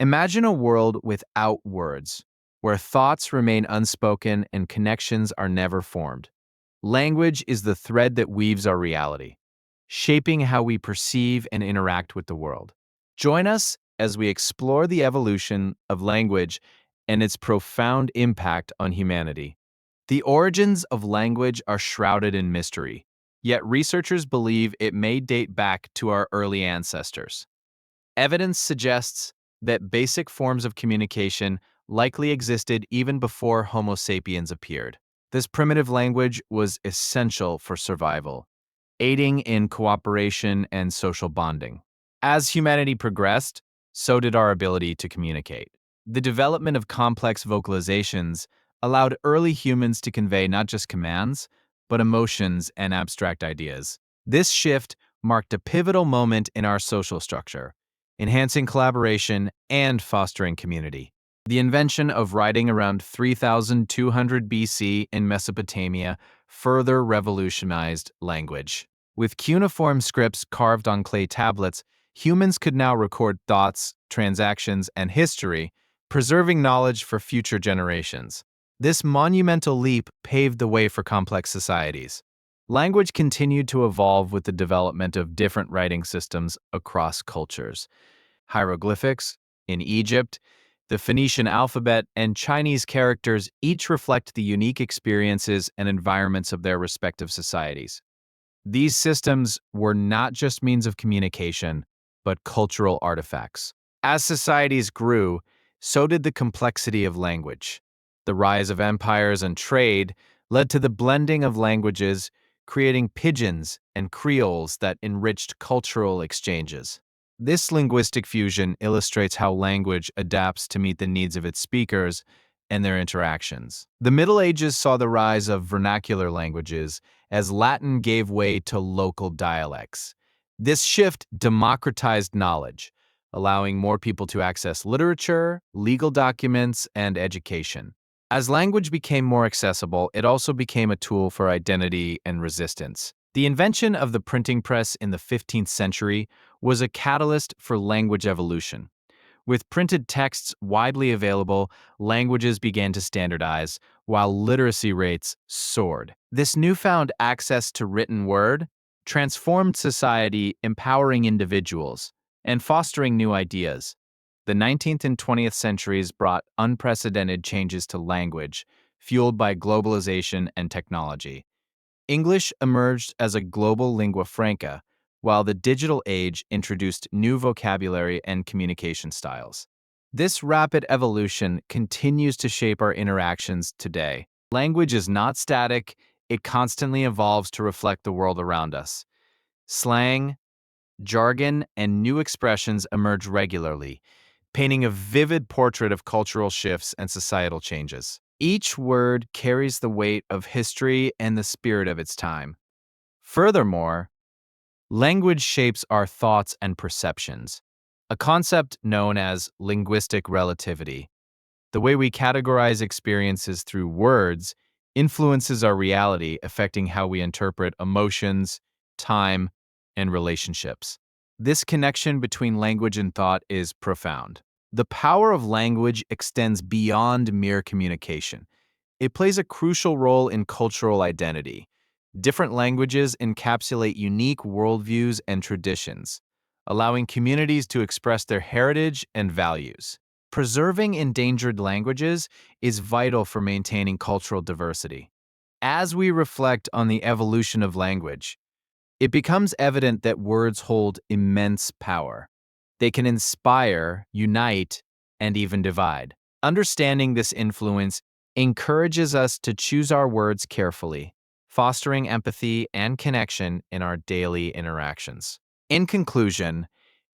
Imagine a world without words, where thoughts remain unspoken and connections are never formed. Language is the thread that weaves our reality, shaping how we perceive and interact with the world. Join us as we explore the evolution of language and its profound impact on humanity. The origins of language are shrouded in mystery, yet researchers believe it may date back to our early ancestors. Evidence suggests that basic forms of communication likely existed even before Homo sapiens appeared. This primitive language was essential for survival, aiding in cooperation and social bonding. As humanity progressed, so did our ability to communicate. The development of complex vocalizations allowed early humans to convey not just commands, but emotions and abstract ideas. This shift marked a pivotal moment in our social structure, enhancing collaboration and fostering community. The invention of writing around 3200 BC in Mesopotamia further revolutionized language. With cuneiform scripts carved on clay tablets, humans could now record thoughts, transactions, and history, preserving knowledge for future generations. This monumental leap paved the way for complex societies. Language continued to evolve with the development of different writing systems across cultures. Hieroglyphics in Egypt, the Phoenician alphabet, and Chinese characters each reflect the unique experiences and environments of their respective societies. These systems were not just means of communication, but cultural artifacts. As societies grew, so did the complexity of language. The rise of empires and trade led to the blending of languages, creating pidgins and creoles that enriched cultural exchanges. This linguistic fusion illustrates how language adapts to meet the needs of its speakers and their interactions. The Middle Ages saw the rise of vernacular languages as Latin gave way to local dialects. This shift democratized knowledge, allowing more people to access literature, legal documents, and education. As language became more accessible, it also became a tool for identity and resistance. The invention of the printing press in the 15th century was a catalyst for language evolution. With printed texts widely available, languages began to standardize, while literacy rates soared. This newfound access to written word transformed society, empowering individuals and fostering new ideas. The 19th and 20th centuries brought unprecedented changes to language, fueled by globalization and technology. English emerged as a global lingua franca, while the digital age introduced new vocabulary and communication styles. This rapid evolution continues to shape our interactions today. Language is not static, it constantly evolves to reflect the world around us. Slang, jargon, and new expressions emerge regularly, painting a vivid portrait of cultural shifts and societal changes. Each word carries the weight of history and the spirit of its time. Furthermore, language shapes our thoughts and perceptions, a concept known as linguistic relativity. The way we categorize experiences through words influences our reality, affecting how we interpret emotions, time, and relationships. This connection between language and thought is profound. The power of language extends beyond mere communication. It plays a crucial role in cultural identity. Different languages encapsulate unique worldviews and traditions, allowing communities to express their heritage and values. Preserving endangered languages is vital for maintaining cultural diversity. As we reflect on the evolution of language, it becomes evident that words hold immense power. They can inspire, unite, and even divide. Understanding this influence encourages us to choose our words carefully, fostering empathy and connection in our daily interactions. In conclusion,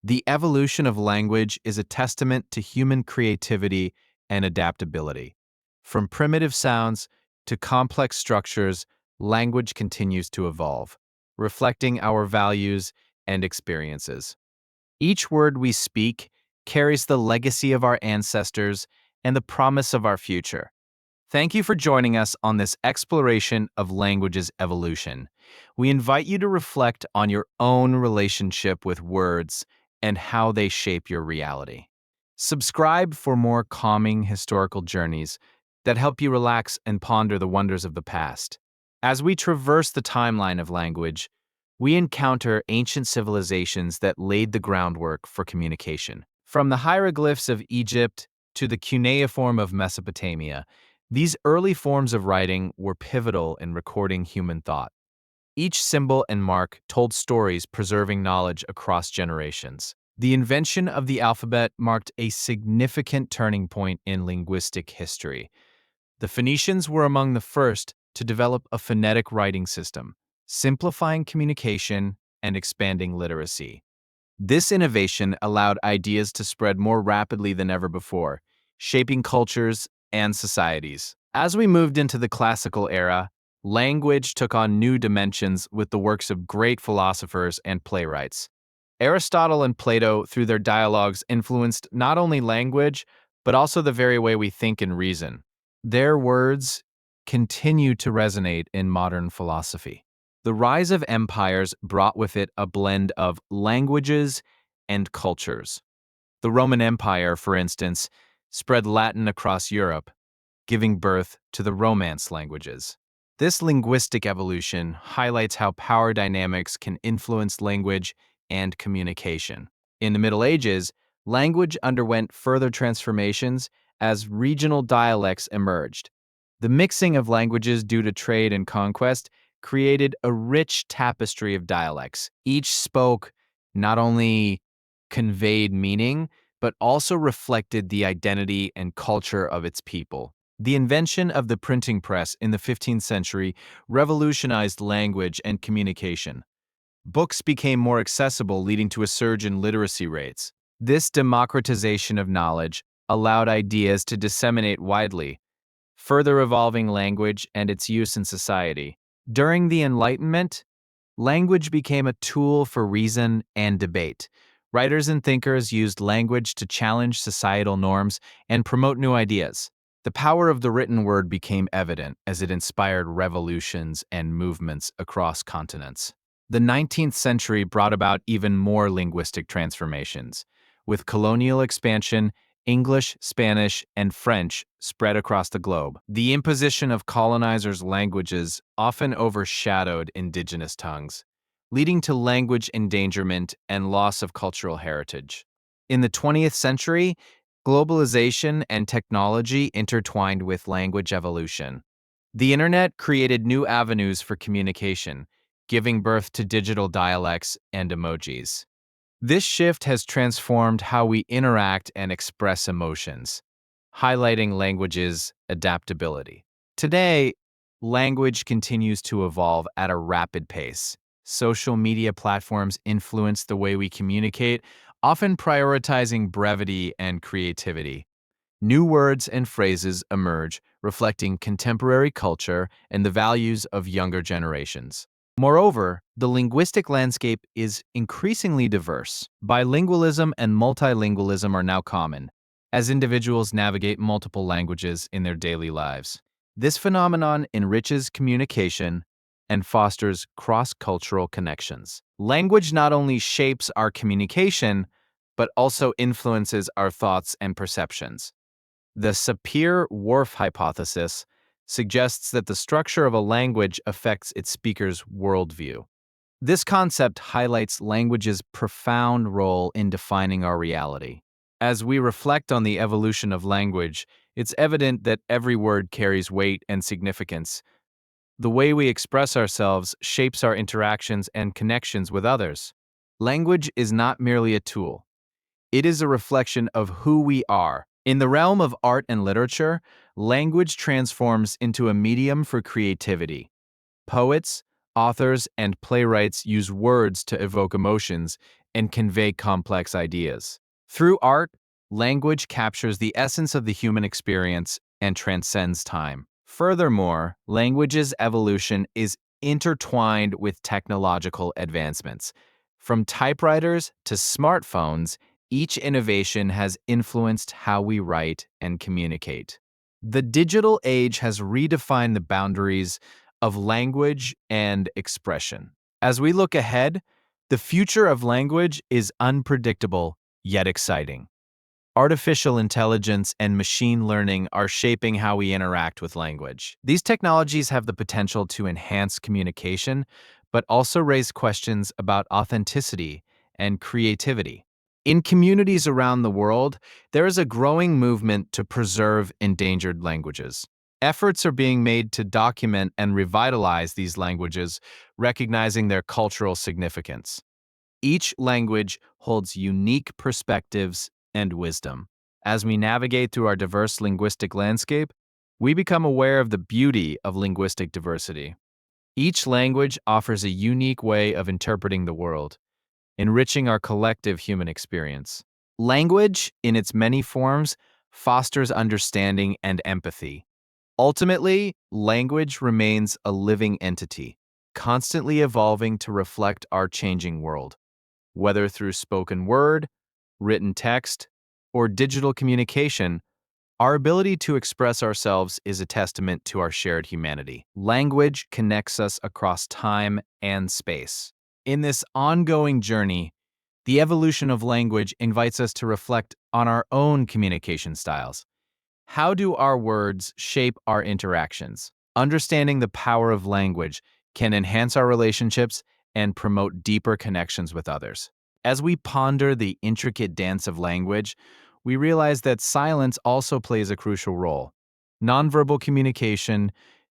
the evolution of language is a testament to human creativity and adaptability. From primitive sounds to complex structures, language continues to evolve, reflecting our values and experiences. Each word we speak carries the legacy of our ancestors and the promise of our future. Thank you for joining us on this exploration of language's evolution. We invite you to reflect on your own relationship with words and how they shape your reality. Subscribe for more calming historical journeys that help you relax and ponder the wonders of the past. As we traverse the timeline of language, we encounter ancient civilizations that laid the groundwork for communication. From the hieroglyphs of Egypt to the cuneiform of Mesopotamia, these early forms of writing were pivotal in recording human thought. Each symbol and mark told stories, preserving knowledge across generations. The invention of the alphabet marked a significant turning point in linguistic history. The Phoenicians were among the first to develop a phonetic writing system, simplifying communication and expanding literacy. This innovation allowed ideas to spread more rapidly than ever before, shaping cultures and societies. As we moved into the classical era, language took on new dimensions with the works of great philosophers and playwrights. Aristotle and Plato, through their dialogues, influenced not only language, but also the very way we think and reason. Their words continue to resonate in modern philosophy. The rise of empires brought with it a blend of languages and cultures. The Roman Empire, for instance, spread Latin across Europe, giving birth to the Romance languages. This linguistic evolution highlights how power dynamics can influence language and communication. In the Middle Ages, language underwent further transformations as regional dialects emerged. The mixing of languages due to trade and conquest created a rich tapestry of dialects. Each spoke not only conveyed meaning, but also reflected the identity and culture of its people. The invention of the printing press in the 15th century revolutionized language and communication. Books became more accessible, leading to a surge in literacy rates. This democratization of knowledge allowed ideas to disseminate widely, further evolving language and its use in society. During the Enlightenment, language became a tool for reason and debate. Writers and thinkers used language to challenge societal norms and promote new ideas. The power of the written word became evident as it inspired revolutions and movements across continents. The 19th century brought about even more linguistic transformations. With colonial expansion, English, Spanish, and French spread across the globe. The imposition of colonizers' languages often overshadowed indigenous tongues, leading to language endangerment and loss of cultural heritage. In the 20th century, globalization and technology intertwined with language evolution. The internet created new avenues for communication, giving birth to digital dialects and emojis. This shift has transformed how we interact and express emotions, highlighting language's adaptability. Today, language continues to evolve at a rapid pace. Social media platforms influence the way we communicate, often prioritizing brevity and creativity. New words and phrases emerge, reflecting contemporary culture and the values of younger generations. Moreover, the linguistic landscape is increasingly diverse. Bilingualism and multilingualism are now common, as individuals navigate multiple languages in their daily lives. This phenomenon enriches communication and fosters cross-cultural connections. Language not only shapes our communication, but also influences our thoughts and perceptions. The Sapir-Whorf hypothesis suggests that the structure of a language affects its speaker's worldview. This concept highlights language's profound role in defining our reality. As we reflect on the evolution of language, it's evident that every word carries weight and significance. The way we express ourselves shapes our interactions and connections with others. Language is not merely a tool. It is a reflection of who we are. In the realm of art and literature, language transforms into a medium for creativity. Poets, authors, and playwrights use words to evoke emotions and convey complex ideas. Through art, language captures the essence of the human experience and transcends time. Furthermore, language's evolution is intertwined with technological advancements. From typewriters to smartphones, each innovation has influenced how we write and communicate. The digital age has redefined the boundaries of language and expression. As we look ahead, the future of language is unpredictable yet exciting. Artificial intelligence and machine learning are shaping how we interact with language. These technologies have the potential to enhance communication, but also raise questions about authenticity and creativity. In communities around the world, there is a growing movement to preserve endangered languages. Efforts are being made to document and revitalize these languages, recognizing their cultural significance. Each language holds unique perspectives and wisdom. As we navigate through our diverse linguistic landscape, we become aware of the beauty of linguistic diversity. Each language offers a unique way of interpreting the world, enriching our collective human experience. Language, in its many forms, fosters understanding and empathy. Ultimately, language remains a living entity, constantly evolving to reflect our changing world. Whether through spoken word, written text, or digital communication, our ability to express ourselves is a testament to our shared humanity. Language connects us across time and space. In this ongoing journey, the evolution of language invites us to reflect on our own communication styles. How do our words shape our interactions? Understanding the power of language can enhance our relationships and promote deeper connections with others. As we ponder the intricate dance of language, we realize that silence also plays a crucial role. Nonverbal communication,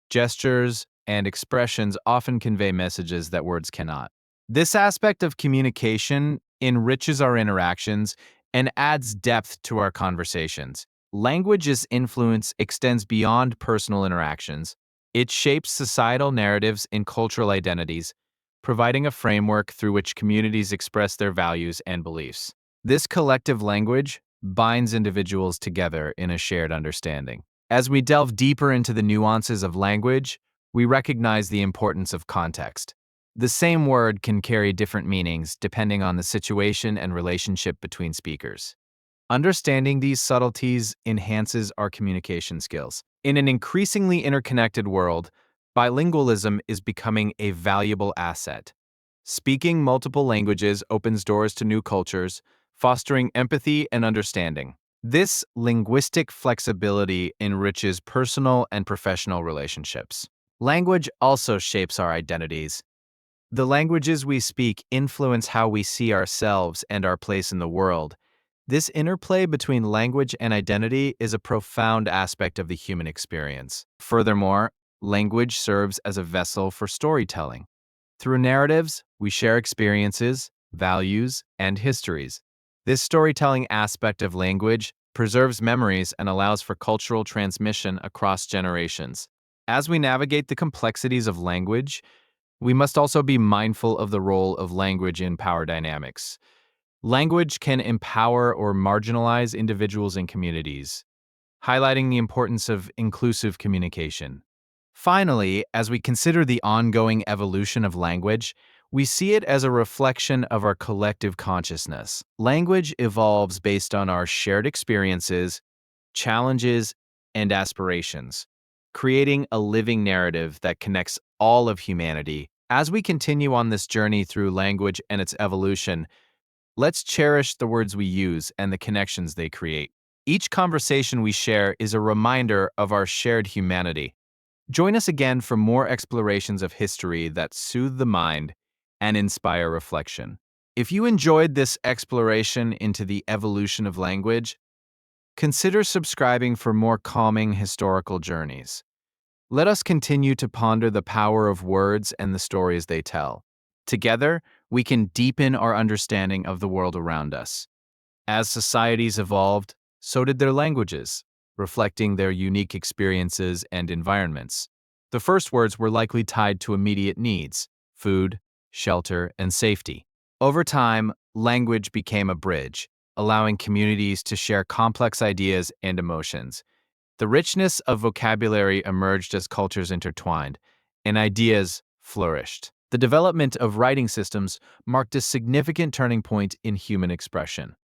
gestures, and expressions often convey messages that words cannot. This aspect of communication enriches our interactions and adds depth to our conversations. Language's influence extends beyond personal interactions. It shapes societal narratives and cultural identities, providing a framework through which communities express their values and beliefs. This collective language binds individuals together in a shared understanding. As we delve deeper into the nuances of language, we recognize the importance of context. The same word can carry different meanings depending on the situation and relationship between speakers. Understanding these subtleties enhances our communication skills. In an increasingly interconnected world, bilingualism is becoming a valuable asset. Speaking multiple languages opens doors to new cultures, fostering empathy and understanding. This linguistic flexibility enriches personal and professional relationships. Language also shapes our identities. The languages we speak influence how we see ourselves and our place in the world. This interplay between language and identity is a profound aspect of the human experience. Furthermore, language serves as a vessel for storytelling. Through narratives, we share experiences, values, and histories. This storytelling aspect of language preserves memories and allows for cultural transmission across generations. As we navigate the complexities of language, we must also be mindful of the role of language in power dynamics. Language can empower or marginalize individuals and communities, highlighting the importance of inclusive communication. Finally, as we consider the ongoing evolution of language, we see it as a reflection of our collective consciousness. Language evolves based on our shared experiences, challenges, and aspirations, creating a living narrative that connects all of humanity. As we continue on this journey through language and its evolution, let's cherish the words we use and the connections they create. Each conversation we share is a reminder of our shared humanity. Join us again for more explorations of history that soothe the mind and inspire reflection. If you enjoyed this exploration into the evolution of language, consider subscribing for more calming historical journeys. Let us continue to ponder the power of words and the stories they tell. Together, we can deepen our understanding of the world around us. As societies evolved, so did their languages, reflecting their unique experiences and environments. The first words were likely tied to immediate needs: food, shelter, and safety. Over time, language became a bridge, allowing communities to share complex ideas and emotions. The richness of vocabulary emerged as cultures intertwined, and ideas flourished. The development of writing systems marked a significant turning point in human expression.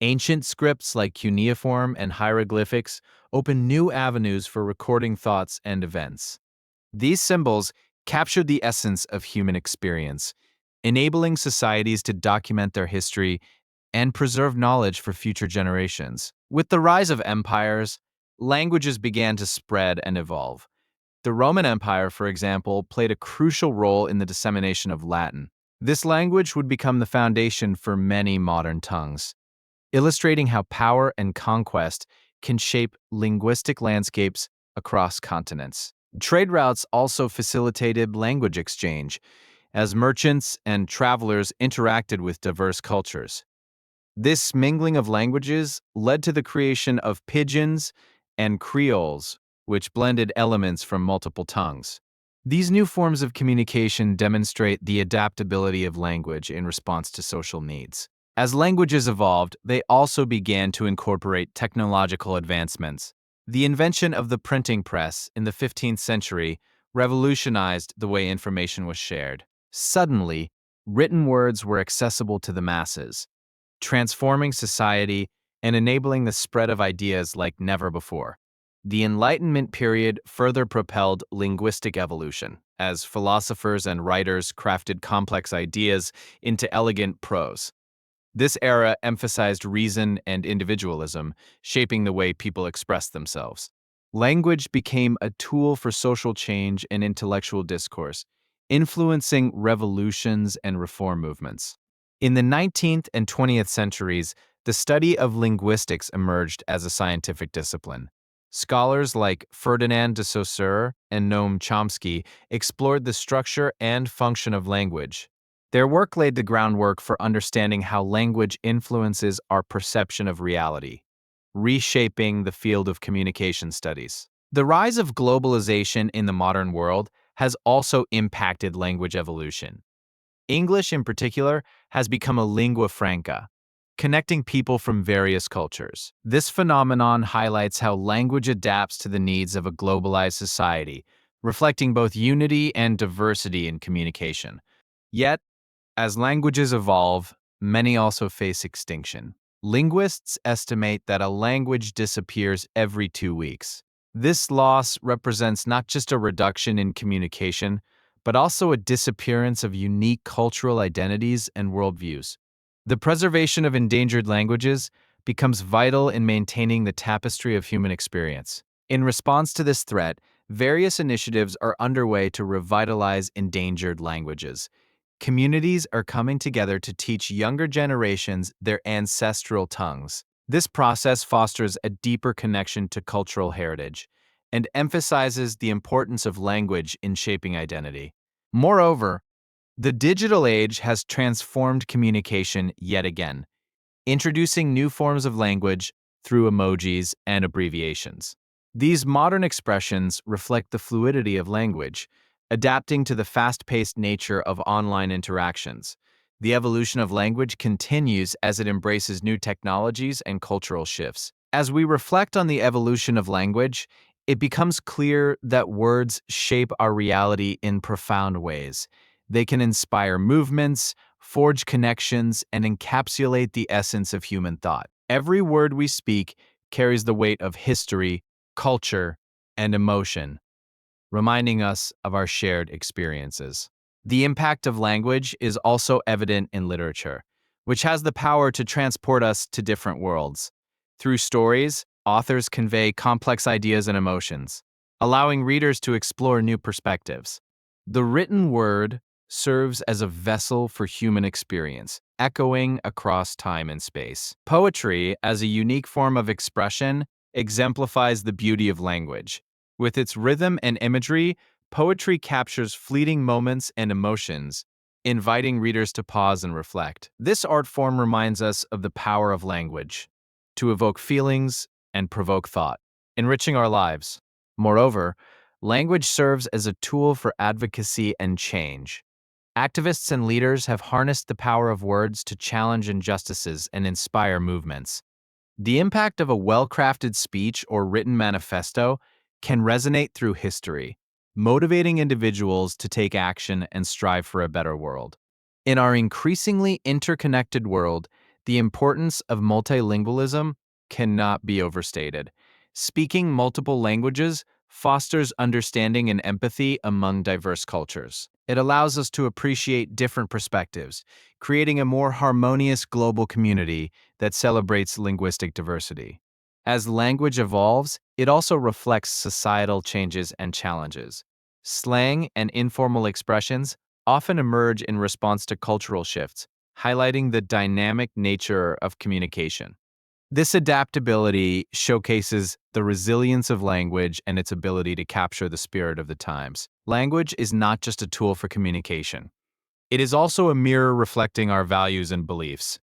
Ancient scripts like cuneiform and hieroglyphics opened new avenues for recording thoughts and events. These symbols captured the essence of human experience, enabling societies to document their history and preserve knowledge for future generations. With the rise of empires, languages began to spread and evolve. The Roman Empire, for example, played a crucial role in the dissemination of Latin. This language would become the foundation for many modern tongues, illustrating how power and conquest can shape linguistic landscapes across continents. Trade routes also facilitated language exchange, as merchants and travelers interacted with diverse cultures. This mingling of languages led to the creation of pidgins and creoles, which blended elements from multiple tongues. These new forms of communication demonstrate the adaptability of language in response to social needs. As languages evolved, they also began to incorporate technological advancements. The invention of the printing press in the 15th century revolutionized the way information was shared. Suddenly, written words were accessible to the masses, transforming society and enabling the spread of ideas like never before. The Enlightenment period further propelled linguistic evolution, as philosophers and writers crafted complex ideas into elegant prose. This era emphasized reason and individualism, shaping the way people expressed themselves. Language became a tool for social change and intellectual discourse, influencing revolutions and reform movements. In the 19th and 20th centuries, the study of linguistics emerged as a scientific discipline. Scholars like Ferdinand de Saussure and Noam Chomsky explored the structure and function of language. Their work laid the groundwork for understanding how language influences our perception of reality, reshaping the field of communication studies. The rise of globalization in the modern world has also impacted language evolution. English, in particular, has become a lingua franca, connecting people from various cultures. This phenomenon highlights how language adapts to the needs of a globalized society, reflecting both unity and diversity in communication. Yet, as languages evolve, many also face extinction. Linguists estimate that a language disappears every 2 weeks. This loss represents not just a reduction in communication, but also a disappearance of unique cultural identities and worldviews. The preservation of endangered languages becomes vital in maintaining the tapestry of human experience. In response to this threat, various initiatives are underway to revitalize endangered languages. Communities are coming together to teach younger generations their ancestral tongues. This process fosters a deeper connection to cultural heritage and emphasizes the importance of language in shaping identity. Moreover, the digital age has transformed communication yet again, introducing new forms of language through emojis and abbreviations. These modern expressions reflect the fluidity of language, adapting to the fast-paced nature of online interactions. The evolution of language continues as it embraces new technologies and cultural shifts. As we reflect on the evolution of language, it becomes clear that words shape our reality in profound ways. They can inspire movements, forge connections, and encapsulate the essence of human thought. Every word we speak carries the weight of history, culture, and emotion, reminding us of our shared experiences. The impact of language is also evident in literature, which has the power to transport us to different worlds. Through stories, authors convey complex ideas and emotions, allowing readers to explore new perspectives. The written word serves as a vessel for human experience, echoing across time and space. Poetry, as a unique form of expression, exemplifies the beauty of language. With its rhythm and imagery, poetry captures fleeting moments and emotions, inviting readers to pause and reflect. This art form reminds us of the power of language, to evoke feelings and provoke thought, enriching our lives. Moreover, language serves as a tool for advocacy and change. Activists and leaders have harnessed the power of words to challenge injustices and inspire movements. The impact of a well-crafted speech or written manifesto can resonate through history, motivating individuals to take action and strive for a better world. In our increasingly interconnected world, the importance of multilingualism cannot be overstated. Speaking multiple languages fosters understanding and empathy among diverse cultures. It allows us to appreciate different perspectives, creating a more harmonious global community that celebrates linguistic diversity. As language evolves, it also reflects societal changes and challenges. Slang and informal expressions often emerge in response to cultural shifts, highlighting the dynamic nature of communication. This adaptability showcases the resilience of language and its ability to capture the spirit of the times. Language is not just a tool for communication. It is also a mirror reflecting our values and beliefs.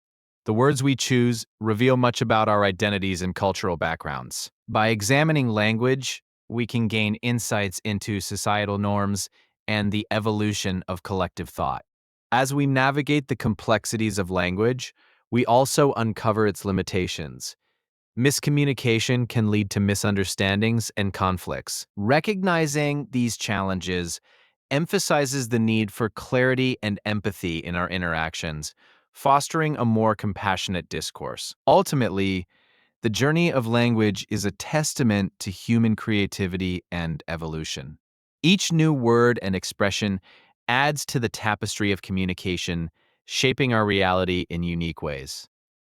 The words we choose reveal much about our identities and cultural backgrounds. By examining language, we can gain insights into societal norms and the evolution of collective thought. As we navigate the complexities of language, we also uncover its limitations. Miscommunication can lead to misunderstandings and conflicts. Recognizing these challenges emphasizes the need for clarity and empathy in our interactions, fostering a more compassionate discourse. Ultimately, the journey of language is a testament to human creativity and evolution. Each new word and expression adds to the tapestry of communication, shaping our reality in unique ways.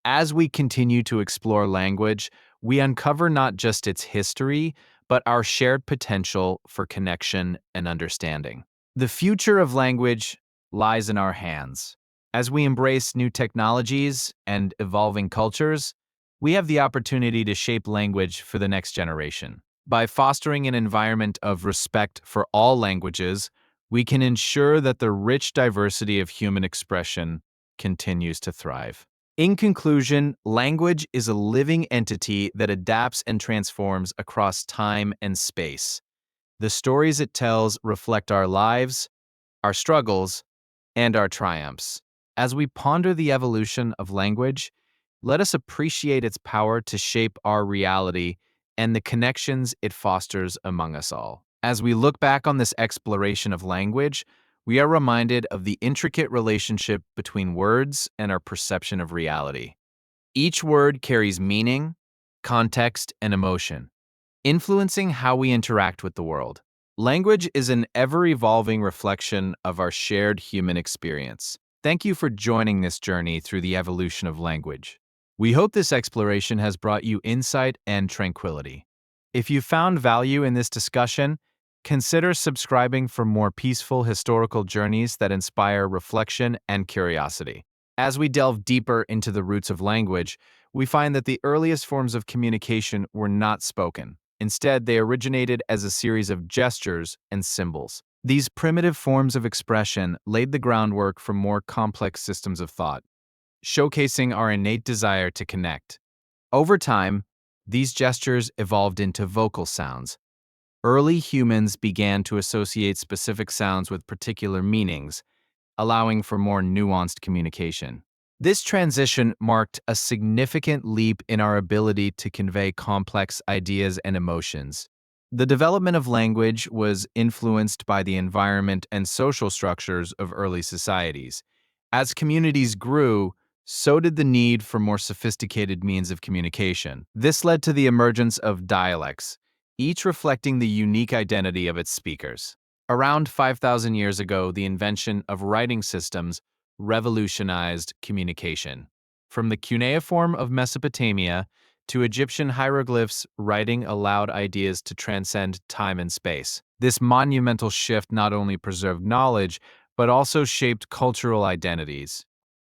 As we continue to explore language, we uncover not just its history, but our shared potential for connection and understanding. The future of language lies in our hands. As we embrace new technologies and evolving cultures, we have the opportunity to shape language for the next generation. By fostering an environment of respect for all languages, we can ensure that the rich diversity of human expression continues to thrive. In conclusion, language is a living entity that adapts and transforms across time and space. The stories it tells reflect our lives, our struggles, and our triumphs. As we ponder the evolution of language, let us appreciate its power to shape our reality and the connections it fosters among us all. As we look back on this exploration of language, we are reminded of the intricate relationship between words and our perception of reality. Each word carries meaning, context, and emotion, influencing how we interact with the world. Language is an ever-evolving reflection of our shared human experience. Thank you for joining this journey through the evolution of language. We hope this exploration has brought you insight and tranquility. If you found value in this discussion, consider subscribing for more peaceful historical journeys that inspire reflection and curiosity. As we delve deeper into the roots of language, we find that the earliest forms of communication were not spoken. Instead, they originated as a series of gestures and symbols. These primitive forms of expression laid the groundwork for more complex systems of thought, showcasing our innate desire to connect. Over time, these gestures evolved into vocal sounds. Early humans began to associate specific sounds with particular meanings, allowing for more nuanced communication. This transition marked a significant leap in our ability to convey complex ideas and emotions. The development of language was influenced by the environment and social structures of early societies. As communities grew, so did the need for more sophisticated means of communication. This led to the emergence of dialects, each reflecting the unique identity of its speakers. Around 5,000 years ago, the invention of writing systems revolutionized communication. From the cuneiform of Mesopotamia to Egyptian hieroglyphs, writing allowed ideas to transcend time and space. This monumental shift not only preserved knowledge, but also shaped cultural identities.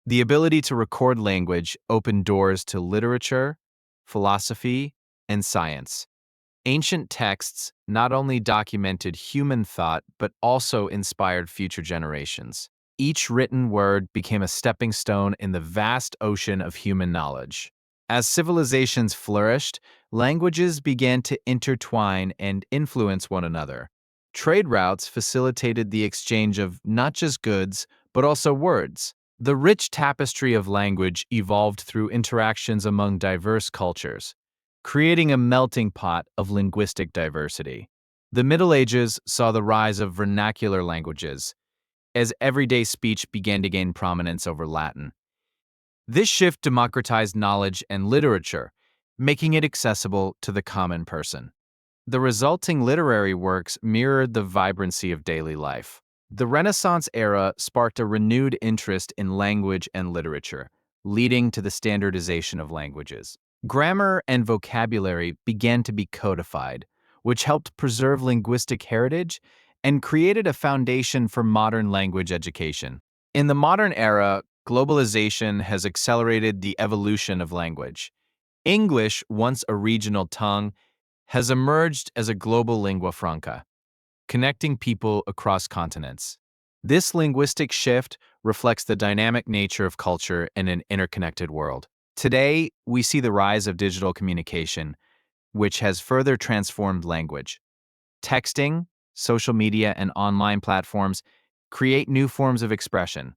The ability to record language opened doors to literature, philosophy, and science. Ancient texts not only documented human thought, but also inspired future generations. Each written word became a stepping stone in the vast ocean of human knowledge. As civilizations flourished, languages began to intertwine and influence one another. Trade routes facilitated the exchange of not just goods, but also words. The rich tapestry of language evolved through interactions among diverse cultures, creating a melting pot of linguistic diversity. The Middle Ages saw the rise of vernacular languages, as everyday speech began to gain prominence over Latin. This shift democratized knowledge and literature, making it accessible to the common person. The resulting literary works mirrored the vibrancy of daily life. The Renaissance era sparked a renewed interest in language and literature, leading to the standardization of languages. Grammar and vocabulary began to be codified, which helped preserve linguistic heritage and created a foundation for modern language education. In the modern era, globalization has accelerated the evolution of language. English, once a regional tongue, has emerged as a global lingua franca, connecting people across continents. This linguistic shift reflects the dynamic nature of culture in an interconnected world. Today, we see the rise of digital communication, which has further transformed language. Texting, social media, and online platforms create new forms of expression,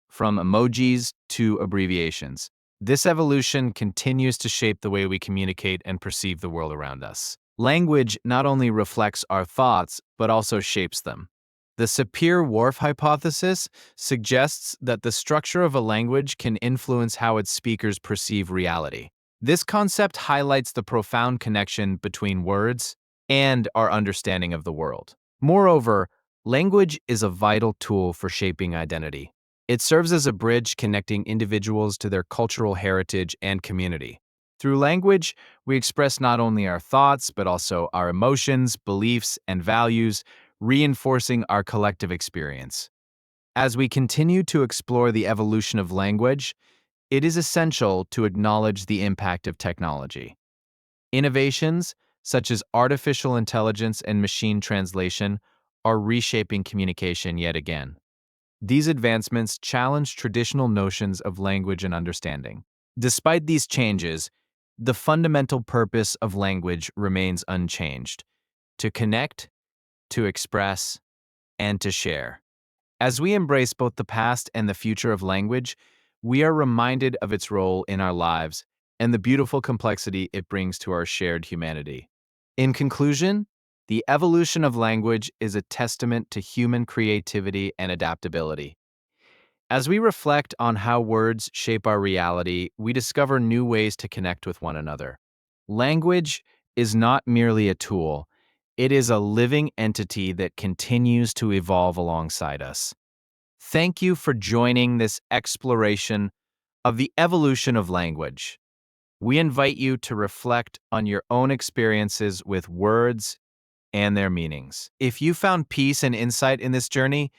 from emojis to abbreviations. This evolution continues to shape the way we communicate and perceive the world around us. Language not only reflects our thoughts, but also shapes them. The Sapir-Whorf hypothesis suggests that the structure of a language can influence how its speakers perceive reality. This concept highlights the profound connection between words and our understanding of the world. Moreover, language is a vital tool for shaping identity. It serves as a bridge connecting individuals to their cultural heritage and community. Through language, we express not only our thoughts, but also our emotions, beliefs, and values, reinforcing our collective experience. As we continue to explore the evolution of language, it is essential to acknowledge the impact of technology. Innovations, such as artificial intelligence and machine translation, are reshaping communication yet again. These advancements challenge traditional notions of language and understanding. Despite these changes, the fundamental purpose of language remains unchanged: to connect, to express, and to share. As we embrace both the past and the future of language, we are reminded of its role in our lives and the beautiful complexity it brings to our shared humanity. In conclusion, the evolution of language is a testament to human creativity and adaptability. As we reflect on how words shape our reality, we discover new ways to connect with one another. Language is not merely a tool, it is a living entity that continues to evolve alongside us. Thank you for joining this exploration of the evolution of language. We invite you to reflect on your own experiences with words and their meanings. If you found peace and insight in this journey,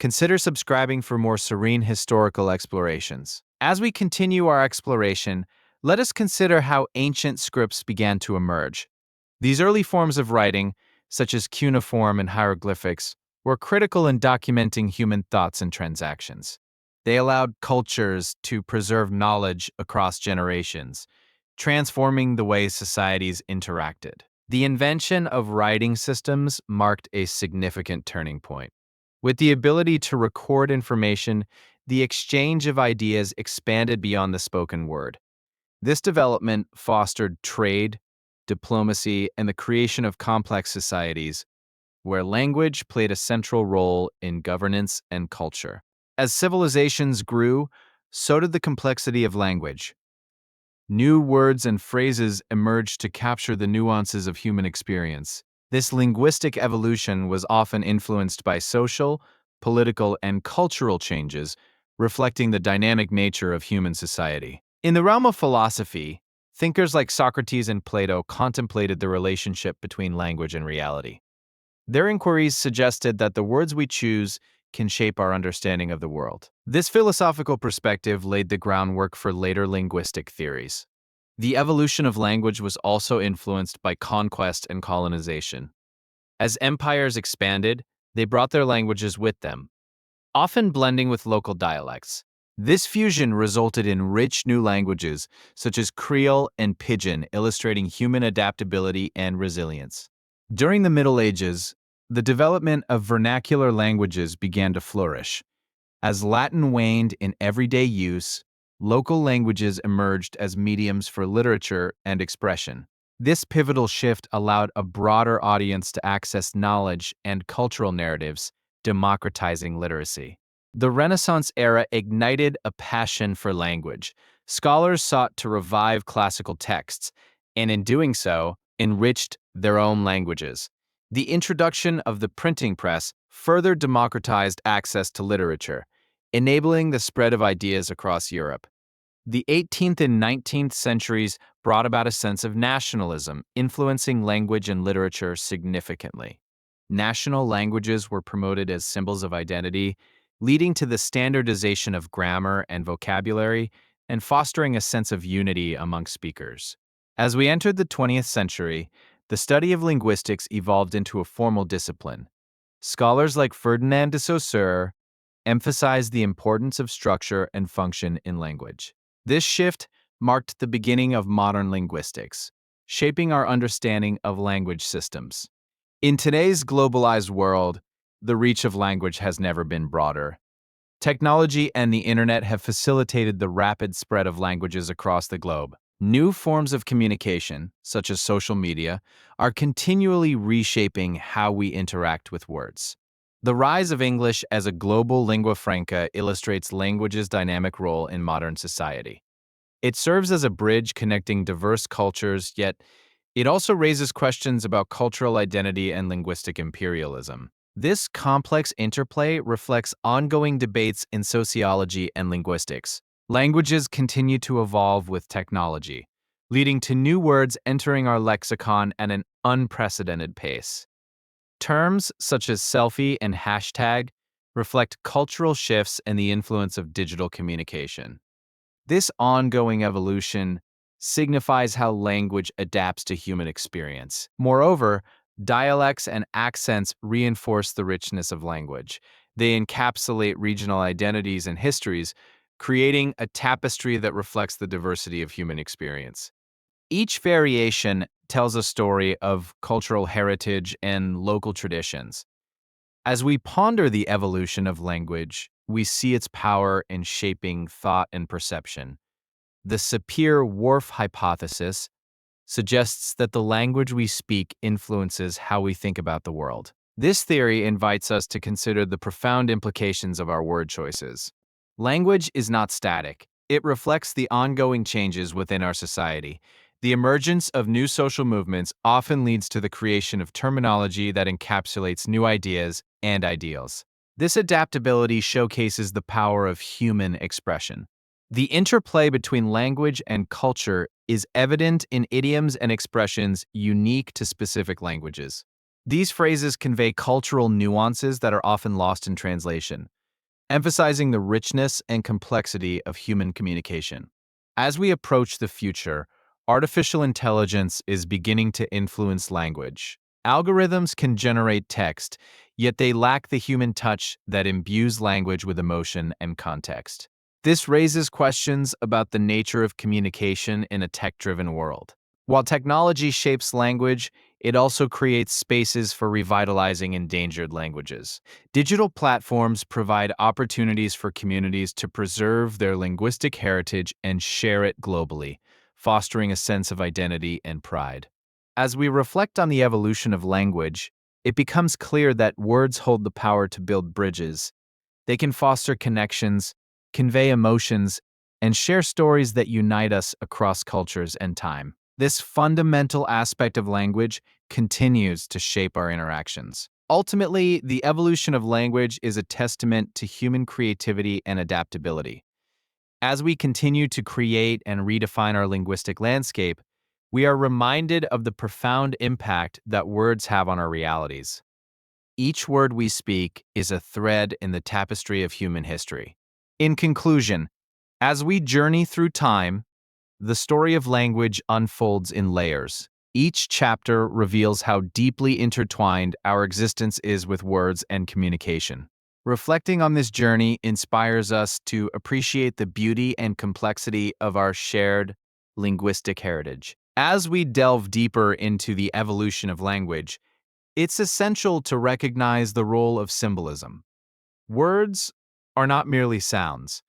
consider subscribing for more serene historical explorations. As we continue our exploration, let us consider how ancient scripts began to emerge. These early forms of writing, such as cuneiform and hieroglyphics, were critical in documenting human thoughts and transactions. They allowed cultures to preserve knowledge across generations, transforming the way societies interacted. The invention of writing systems marked a significant turning point. With the ability to record information, the exchange of ideas expanded beyond the spoken word. This development fostered trade, diplomacy, and the creation of complex societies, where language played a central role in governance and culture. As civilizations grew, so did the complexity of language. New words and phrases emerged to capture the nuances of human experience. This linguistic evolution was often influenced by social, political, and cultural changes, reflecting the dynamic nature of human society. In the realm of philosophy, thinkers like Socrates and Plato contemplated the relationship between language and reality. Their inquiries suggested that the words we choose can shape our understanding of the world. This philosophical perspective laid the groundwork for later linguistic theories. The evolution of language was also influenced by conquest and colonization. As empires expanded, they brought their languages with them, often blending with local dialects. This fusion resulted in rich new languages, such as Creole and Pidgin, illustrating human adaptability and resilience. During the Middle Ages, the development of vernacular languages began to flourish. As Latin waned in everyday use, local languages emerged as mediums for literature and expression. This pivotal shift allowed a broader audience to access knowledge and cultural narratives, democratizing literacy. The Renaissance era ignited a passion for language. Scholars sought to revive classical texts, and in doing so, enriched their own languages. The introduction of the printing press further democratized access to literature, enabling the spread of ideas across Europe. The 18th and 19th centuries brought about a sense of nationalism, influencing language and literature significantly. National languages were promoted as symbols of identity, leading to the standardization of grammar and vocabulary and fostering a sense of unity among speakers. As we entered the 20th century, the study of linguistics evolved into a formal discipline. Scholars like Ferdinand de Saussure emphasized the importance of structure and function in language. This shift marked the beginning of modern linguistics, shaping our understanding of language systems. In today's globalized world, the reach of language has never been broader. Technology and the internet have facilitated the rapid spread of languages across the globe. New forms of communication, such as social media, are continually reshaping how we interact with words. The rise of English as a global lingua franca illustrates language's dynamic role in modern society. It serves as a bridge connecting diverse cultures, yet it also raises questions about cultural identity and linguistic imperialism. This complex interplay reflects ongoing debates in sociology and linguistics. Languages continue to evolve with technology, leading to new words entering our lexicon at an unprecedented pace. Terms such as selfie and hashtag reflect cultural shifts and the influence of digital communication. This ongoing evolution signifies how language adapts to human experience. Moreover, dialects and accents reinforce the richness of language. They encapsulate regional identities and histories, creating a tapestry that reflects the diversity of human experience. Each variation tells a story of cultural heritage and local traditions. As we ponder the evolution of language, we see its power in shaping thought and perception. The Sapir-Whorf hypothesis suggests that the language we speak influences how we think about the world. This theory invites us to consider the profound implications of our word choices. Language is not static. It reflects the ongoing changes within our society. The emergence of new social movements often leads to the creation of terminology that encapsulates new ideas and ideals. This adaptability showcases the power of human expression. The interplay between language and culture is evident in idioms and expressions unique to specific languages. These phrases convey cultural nuances that are often lost in translation, emphasizing the richness and complexity of human communication. As we approach the future, artificial intelligence is beginning to influence language. Algorithms can generate text, yet they lack the human touch that imbues language with emotion and context. This raises questions about the nature of communication in a tech-driven world. While technology shapes language, it also creates spaces for revitalizing endangered languages. Digital platforms provide opportunities for communities to preserve their linguistic heritage and share it globally, fostering a sense of identity and pride. As we reflect on the evolution of language, it becomes clear that words hold the power to build bridges. They can foster connections, convey emotions, and share stories that unite us across cultures and time. This fundamental aspect of language continues to shape our interactions. Ultimately, the evolution of language is a testament to human creativity and adaptability. As we continue to create and redefine our linguistic landscape, we are reminded of the profound impact that words have on our realities. Each word we speak is a thread in the tapestry of human history. In conclusion, as we journey through time, the story of language unfolds in layers. Each chapter reveals how deeply intertwined our existence is with words and communication. Reflecting on this journey inspires us to appreciate the beauty and complexity of our shared linguistic heritage. As we delve deeper into the evolution of language, it's essential to recognize the role of symbolism. Words are not merely sounds.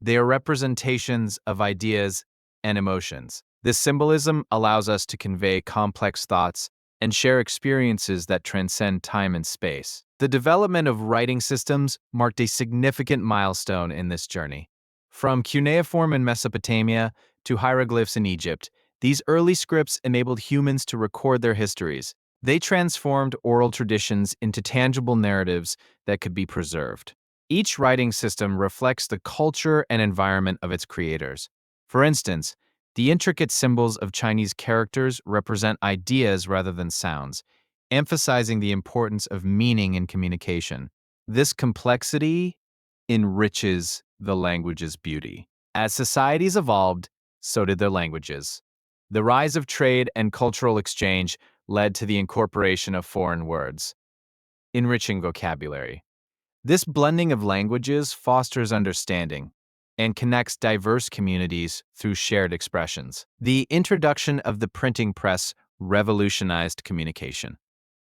They are representations of ideas and emotions. This symbolism allows us to convey complex thoughts and share experiences that transcend time and space. The development of writing systems marked a significant milestone in this journey. From cuneiform in Mesopotamia to hieroglyphs in Egypt, These early scripts enabled humans to record their histories. They transformed oral traditions into tangible narratives that could be preserved. Each writing system reflects the culture and environment of its creators. For instance, the intricate symbols of Chinese characters represent ideas rather than sounds, emphasizing the importance of meaning in communication. This complexity enriches the language's beauty. As societies evolved, so did their languages. The rise of trade and cultural exchange led to the incorporation of foreign words, enriching vocabulary. This blending of languages fosters understanding and connects diverse communities through shared expressions. The introduction of the printing press revolutionized communication.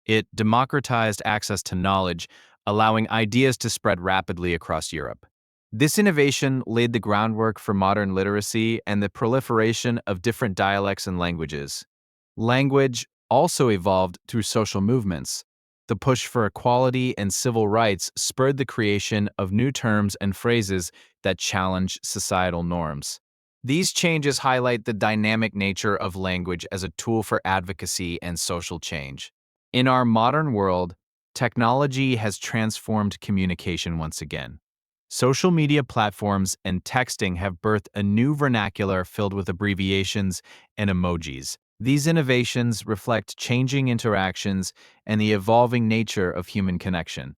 It democratized access to knowledge, allowing ideas to spread rapidly across Europe. This innovation laid the groundwork for modern literacy and the proliferation of different dialects and languages. Language also evolved through social movements. The push for equality and civil rights spurred the creation of new terms and phrases that challenge societal norms. These changes highlight the dynamic nature of language as a tool for advocacy and social change. In our modern world, technology has transformed communication once again. Social media platforms and texting have birthed a new vernacular filled with abbreviations and emojis. These innovations reflect changing interactions and the evolving nature of human connection.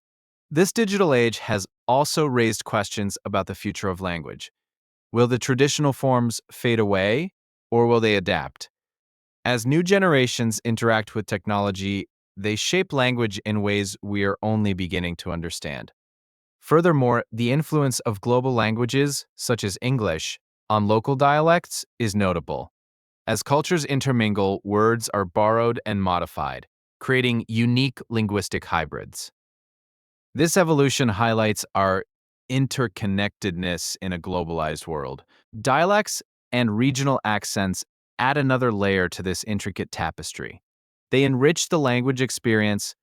This digital age has also raised questions about the future of language. Will the traditional forms fade away, or will they adapt? As new generations interact with technology, they shape language in ways we are only beginning to understand. Furthermore, the influence of global languages, such as English, on local dialects is notable. As cultures intermingle, words are borrowed and modified, creating unique linguistic hybrids. This evolution highlights our interconnectedness in a globalized world. Dialects and regional accents add another layer to this intricate tapestry. They enrich the language experience,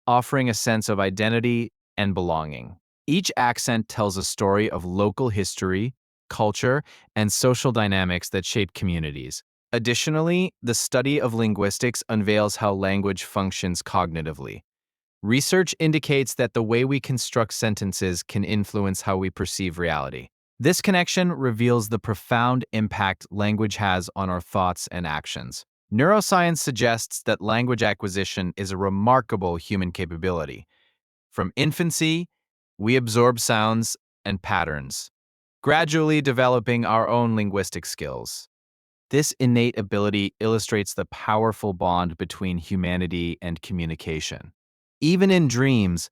offering a sense of identity and belonging. Each accent tells a story of local history, culture, and social dynamics that shape communities. Additionally, the study of linguistics unveils how language functions cognitively. Research indicates that the way we construct sentences can influence how we perceive reality. This connection reveals the profound impact language has on our thoughts and actions. Neuroscience suggests that language acquisition is a remarkable human capability. From infancy, we absorb sounds and patterns, gradually developing our own linguistic skills. This innate ability illustrates the powerful bond between humanity and communication. Even in dreams,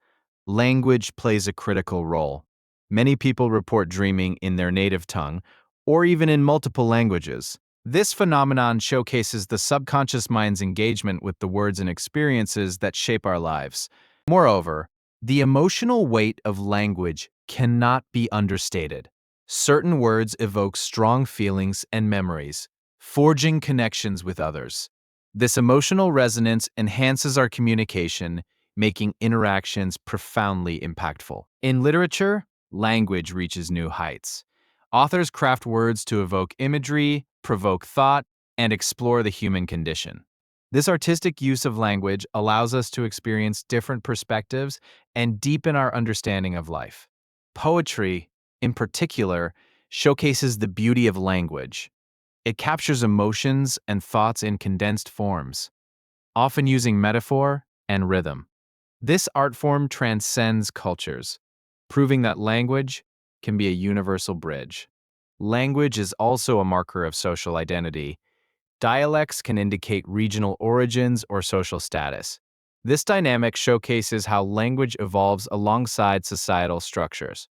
language plays a critical role. Many people report dreaming in their native tongue or even in multiple languages. This phenomenon showcases the subconscious mind's engagement with the words and experiences that shape our lives. Moreover, the emotional weight of language cannot be understated. Certain words evoke strong feelings and memories, forging connections with others. This emotional resonance enhances our communication, making interactions profoundly impactful. In literature, language reaches new heights. Authors craft words to evoke imagery, provoke thought, and explore the human condition. This artistic use of language allows us to experience different perspectives and deepen our understanding of life. Poetry, in particular, showcases the beauty of language. It captures emotions and thoughts in condensed forms, often using metaphor and rhythm. This art form transcends cultures, proving that language can be a universal bridge. Language is also a marker of social identity. Dialects can indicate regional origins or social status. This dynamic showcases how language evolves alongside societal structures,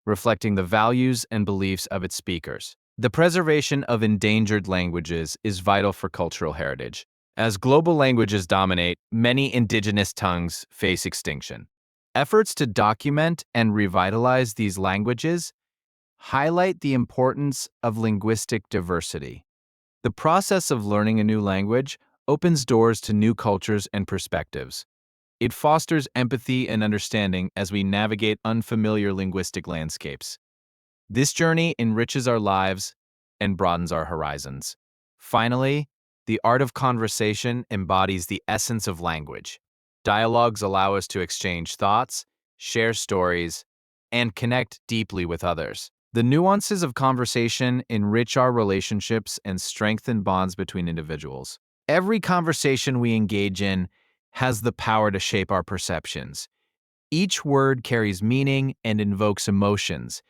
reflecting the values and beliefs of its speakers. The preservation of endangered languages is vital for cultural heritage. As global languages dominate, many indigenous tongues face extinction. Efforts to document and revitalize these languages highlight the importance of linguistic diversity. The process of learning a new language opens doors to new cultures and perspectives. It fosters empathy and understanding as we navigate unfamiliar linguistic landscapes. This journey enriches our lives and broadens our horizons. Finally, the art of conversation embodies the essence of language. Dialogues allow us to exchange thoughts, share stories, and connect deeply with others. The nuances of conversation enrich our relationships and strengthen bonds between individuals. Every conversation we engage in has the power to shape our perceptions. Each word carries meaning and invokes emotions,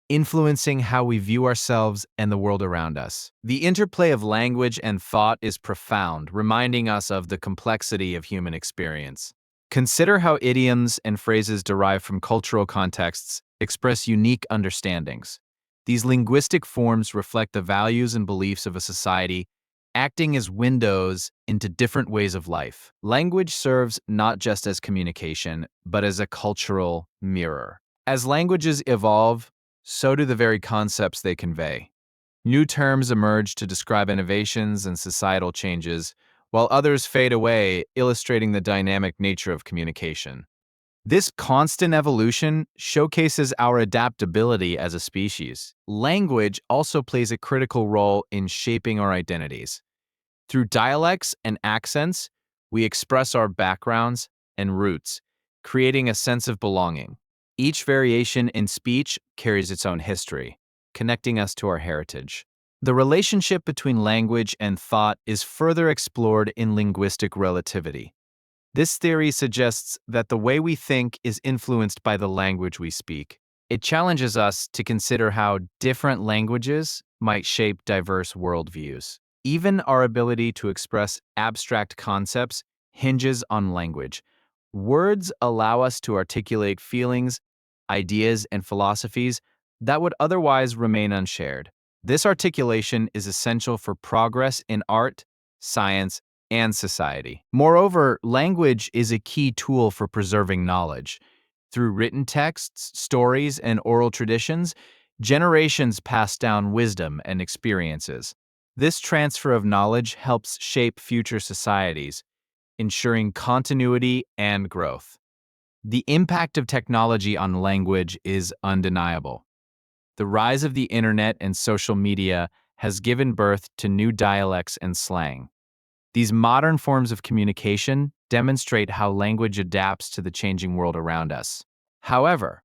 influencing how we view ourselves and the world around us. The interplay of language and thought is profound, reminding us of the complexity of human experience. Consider how idioms and phrases derived from cultural contexts express unique understandings. These linguistic forms reflect the values and beliefs of a society, acting as windows into different ways of life. Language serves not just as communication, but as a cultural mirror. As languages evolve, so do the very concepts they convey. New terms emerge to describe innovations and societal changes, while others fade away, illustrating the dynamic nature of communication. This constant evolution showcases our adaptability as a species. Language also plays a critical role in shaping our identities. Through dialects and accents, we express our backgrounds and roots, creating a sense of belonging. Each variation in speech carries its own history, connecting us to our heritage. The relationship between language and thought is further explored in linguistic relativity. This theory suggests that the way we think is influenced by the language we speak. It challenges us to consider how different languages might shape diverse worldviews. Even our ability to express abstract concepts hinges on language. Words allow us to articulate feelings, ideas, and philosophies that would otherwise remain unshared. This articulation is essential for progress in art, science, and society. Moreover, language is a key tool for preserving knowledge. Through written texts, stories, and oral traditions, generations pass down wisdom and experiences. This transfer of knowledge helps shape future societies, ensuring continuity and growth. The impact of technology on language is undeniable. The rise of the internet and social media has given birth to new dialects and slang. These modern forms of communication demonstrate how language adapts to the changing world around us. However,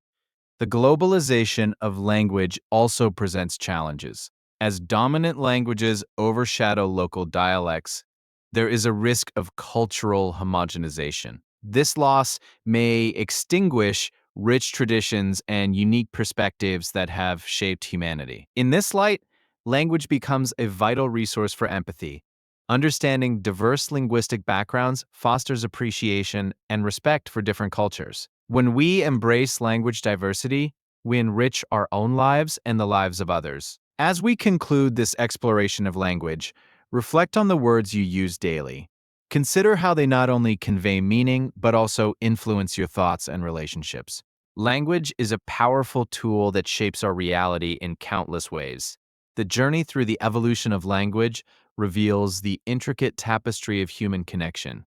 the globalization of language also presents challenges. As dominant languages overshadow local dialects, there is a risk of cultural homogenization. This loss may extinguish rich traditions and unique perspectives that have shaped humanity. In this light, language becomes a vital resource for empathy. Understanding diverse linguistic backgrounds fosters appreciation and respect for different cultures. When we embrace language diversity, we enrich our own lives and the lives of others. As we conclude this exploration of language, reflect on the words you use daily. Consider how they not only convey meaning, but also influence your thoughts and relationships. Language is a powerful tool that shapes our reality in countless ways. The journey through the evolution of language reveals the intricate tapestry of human connection.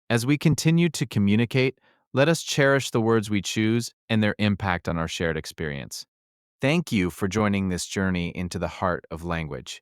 As we continue to communicate, let us cherish the words we choose and their impact on our shared experience. Thank you for joining this journey into the heart of language.